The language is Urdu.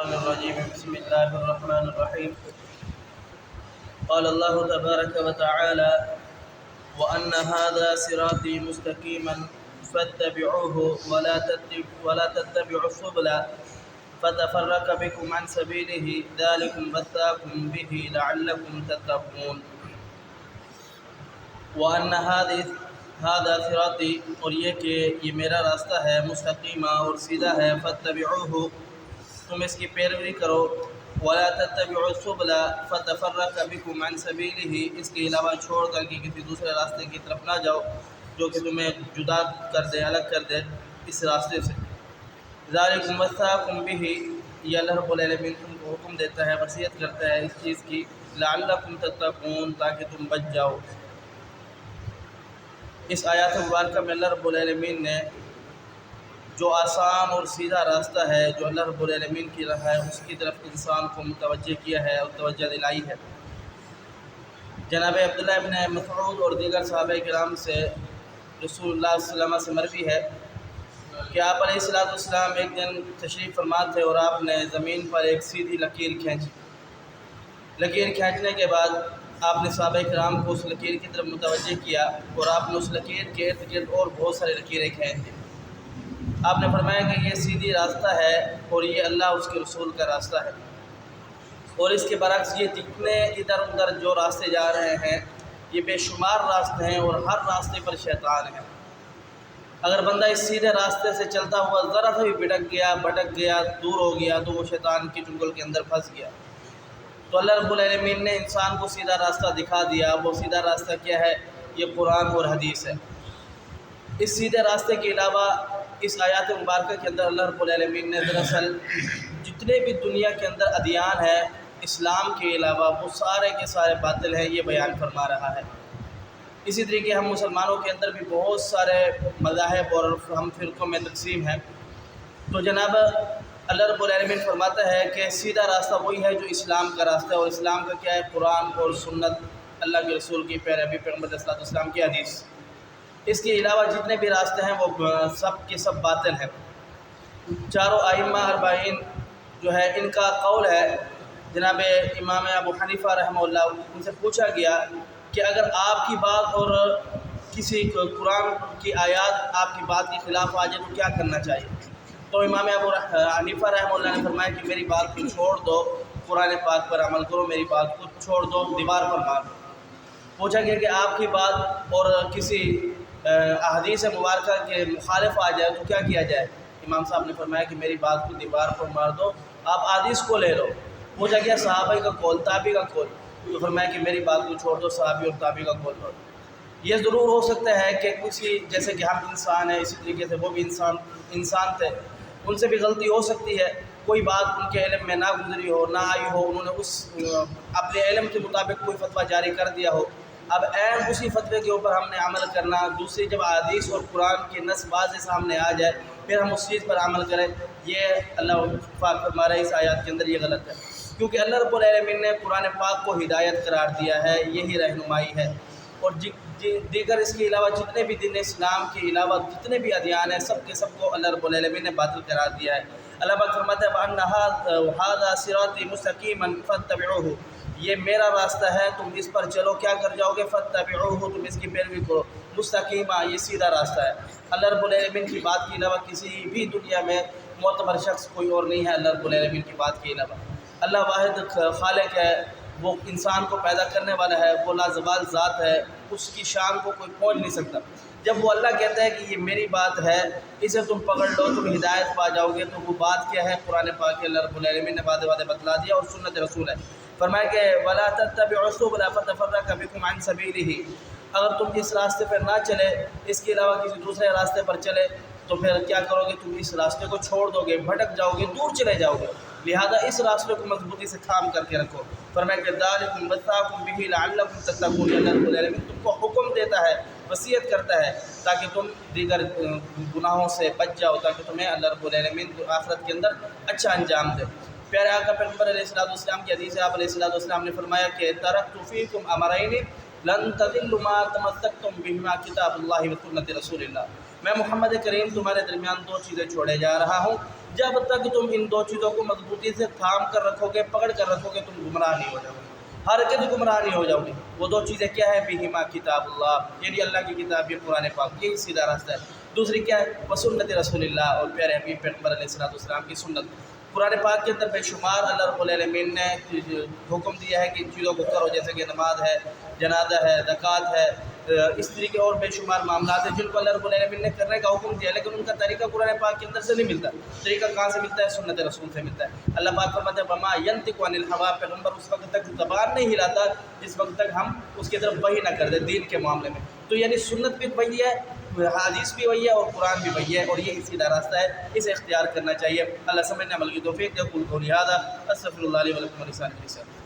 الشيطان الرجيم بسم الله الرحمن الرحيم قال الله تبارك وتعالى وأن هذا صراطي مستقيما فاتبعوه ولا تتبعوا السبل فتفرق بكم عن سبيله ذلكم وصاكم به لعلكم تتقون وأن هذا صراطی اور یہ کہ یہ میرا راستہ ہے مستقیمہ اور سیدھا ہے فاتبعوہ تم اس کی پیروی کرو ولا تتبعوا السبل فتفرق بكم عن سبیلہ اس کے علاوہ چھوڑ کر کے کسی دوسرے راستے کی طرف نہ جاؤ جو کہ تمہیں جدا کر دے الگ کر دے اس راستے سے ذالکم وصاکم بہ یہ اللہ رب العالمین تم کو حکم دیتا ہے وصیت کرتا ہے اس چیز کی لعلکم تتقون تاکہ تم بچ جاؤ۔ اس آیات مبارکہ میں اللہ رب العالمین نے جو آسان اور سیدھا راستہ ہے جو اللہ رب العالمین کی راہ ہے اس کی طرف انسان کو متوجہ کیا ہے اور توجہ دلائی ہے۔ جناب عبداللہ ابن مسعود اور دیگر صحابہ کرام سے رسول اللہ صلی اللہ علیہ وسلم سے مروی ہے کہ آپ علیہ السلام ایک دن تشریف فرما تھے اور آپ نے زمین پر ایک سیدھی لکیر کھینچی۔ لکیر کھینچنے کے بعد آپ نے صحابہ کرام کو اس لکیر کی طرف متوجہ کیا اور آپ نے اس لکیر کے ارد گرد اور بہت سارے لکیریں کھینچ دیں۔ آپ نے فرمایا کہ یہ سیدھی راستہ ہے اور یہ اللہ اس کے رسول کا راستہ ہے، اور اس کے برعکس یہ جتنے ادھر ادھر جو راستے جا رہے ہیں یہ بے شمار راستے ہیں اور ہر راستے پر شیطان ہے۔ اگر بندہ اس سیدھے راستے سے چلتا ہوا ذرا سا بھی بھٹک گیا دور ہو گیا تو وہ شیطان کی چنگل کے اندر پھنس گیا۔ تو اللہ رب العالمین نے انسان کو سیدھا راستہ دکھا دیا۔ وہ سیدھا راستہ کیا ہے؟ یہ قرآن اور حدیث ہے۔ اس سیدھے راستے کے علاوہ اس آیات مبارکہ کے اندر اللہ رب العالمین نے دراصل جتنے بھی دنیا کے اندر ادیان ہے اسلام کے علاوہ وہ سارے کے سارے باطل ہیں یہ بیان فرما رہا ہے۔ اسی طریقے ہم مسلمانوں کے اندر بھی بہت سارے مذاہب اور ہم فرقوں میں تقسیم ہیں۔ تو جناب اللہ رب العالمین فرماتا ہے کہ سیدھا راستہ وہی ہے جو اسلام کا راستہ ہے، اور اسلام کا کیا ہے؟ قرآن اور سنت، اللہ کے رسول کی پیروی، پیغمبر علیہ الصلوۃ والسلام کی حدیث۔ اس کے علاوہ جتنے بھی راستے ہیں وہ سب کے سب باطل ہیں۔ چاروں ائمہ اربعین جو ہے ان کا قول ہے، جناب امام ابو حنیفہ رحمہ اللہ ان سے پوچھا گیا کہ اگر آپ کی بات اور کسی قرآن کی آیات آپ کی بات کے خلاف آ جائے تو کیا کرنا چاہیے؟ تو امام ابو حنیفہ رحمہ اللہ نے فرمایا کہ میری بات کو چھوڑ دو، قرآن پاک پر عمل کرو، میری بات کو چھوڑ دو، دیوار پر مار دو۔ پوچھا گیا کہ آپ کی بات اور کسی احادیث مبارکہ کے مخالف آ جائے تو کیا کیا جائے؟ امام صاحب نے فرمایا کہ میری بات کو دیوار پر مار دو، آپ احادیث کو لے لو۔ پوچھا گیا صحابہ کا قول، تابعی کا قول، تو فرمایا کہ میری بات کو چھوڑ دو، صحابی اور تابعی کا قول لو۔ یہ ضرور ہو سکتا ہے کہ کسی جیسے کہ ہم انسان ہیں اسی طریقے سے وہ بھی انسان تھے، ان سے بھی غلطی ہو سکتی ہے، کوئی بات ان کے علم میں نہ گزری ہو، نہ آئی ہو، انہوں نے اس اپنے علم کے مطابق کوئی فتویٰ جاری کر دیا ہو۔ اب عین اسی فتوے کے اوپر ہم نے عمل کرنا، دوسری جب حدیث اور قرآن کے نص واضح سامنے آ جائے پھر ہم اس چیز پر عمل کریں، یہ اللہ پاک فرما رہے اس آیات کے اندر یہ غلط ہے، کیونکہ اللہ رب العالمین نے قرآن پاک کو ہدایت قرار دیا ہے، یہی رہنمائی ہے۔ اور دیگر اس کے علاوہ جتنے بھی دین اسلام کے علاوہ جتنے بھی ادیان ہیں سب کے سب کو اللہ رب العالمین نے باطل قرار دیا ہے۔ اللہ پاک فرماتا ہے وَأَنَّ هَذَا صِرَاطِي مُسْتَقِيمًا فَاتَّبِعُوهُ یہ میرا راستہ ہے، تم اس پر چلو، کیا کر جاؤ گے؟ فَاتَّبِعُوهُ تم اس کی پیروی کرو، مستقیمہ یہ سیدھا راستہ ہے۔ اللہ رب العالمین کی بات کے علاوہ کسی بھی دنیا میں معتبر شخص کوئی اور نہیں ہے اللہ رب العالمین کی بات کے علاوہ۔ اللہ واحد خالق ہے، وہ انسان کو پیدا کرنے والا ہے، وہ لازوال ذات ہے، اس کی شان کو کوئی پہنچ نہیں سکتا۔ جب وہ اللہ کہتا ہے کہ یہ میری بات ہے، اسے تم پکڑ لو، تم ہدایت پا جاؤ گے، تو وہ بات کیا ہے؟ قرآن پاک کے اللہ رب العالمین نے وعدے بتلا دیا اور سنت رسول ہے۔ فرمایا کہ وَلَا تَتَّبِعُوا السُّبُلَ فَتَفَرَّقَ بِكُمْ عَنْ سَبِيلِهِ اگر تم اس راستے پر نہ چلے، اس کے علاوہ کسی دوسرے راستے پر چلے تو پھر کیا کرو گے؟ تم اس راستے کو چھوڑ دو گے، بھٹک جاؤ گے، دور چلے جاؤ گے، لہذا اس راستے کو مضبوطی سے تھام کر کے رکھو۔ فرمایا کہ ذَلِكُمْ وَصَّاكُمْ بِهِ لَعَلَّكُمْ تَتَّقُونَ اللہ رب العالمین تم کو حکم دیتا ہے، وصیت کرتا ہے تاکہ تم دیگر گناہوں سے بچ جاؤ، تاکہ تمہیں اللہ رب العالمین آخرت کے اندر اچھا انجام دے۔ پیارے آقا پیغمبر علیہ السلام کی حدیث ہے، آپ علیہ السلام نے فرمایا کہ ترکت فیکم امرین لن تضلوا ما تمسکتم بہما کتاب اللہ و سنت رسول اللہ میں محمد کریم تمہارے درمیان دو چیزیں چھوڑے جا رہا ہوں جب تک تم ان دو چیزوں کو مضبوطی سے تھام کر رکھو گے، پکڑ کر رکھو گے، تم گمراہ نہیں ہو جاؤ گے، ہرگز گمراہ نہیں ہو جاؤ گے۔ وہ دو چیزیں کیا ہے؟ بہما کتاب اللہ، یعنی اللہ کی کتاب یہ قرآن پاک، یہی سیدھا راستہ ہے۔ دوسری کیا ہے؟ وسنت رسول اللہ، اور پیارے حبیب پیغمبر علیہ السلام کی سنت۔ قرآن پاک کے اندر بے شمار اللہ رب العالمین نے حکم دیا ہے کہ ان چیزوں کو کرو، جیسے کہ نماز ہے، جنازہ ہے، زکوٰۃ ہے، اس طریقے اور بے شمار معاملات ہیں جن کو اللہ رب العالمین نے کرنے کا حکم دیا، لیکن ان کا طریقہ قرآن پاک کے اندر سے نہیں ملتا۔ طریقہ کہاں سے ملتا ہے؟ سنت رسول سے ملتا ہے۔ اللہ پاک فرماتے ہیں وما ینطق عن الہویٰ، پیغمبر اس وقت تک زبان نہیں ہلاتا جس وقت تک ہم اس کی طرف وحی نہ کر دیں دین کے معاملے میں۔ تو یعنی سنت بھی وہی ہے، حدیث بھی وہی ہے، اور قرآن بھی وہی ہے، اور یہ سیدھا راستہ ہے، اسے اختیار کرنا چاہیے۔ اللہ سمجھنے عمل کی توفیق دے۔ قل قولی ھذا استغفر اللہ لی ولکم ولسائر المسلمین۔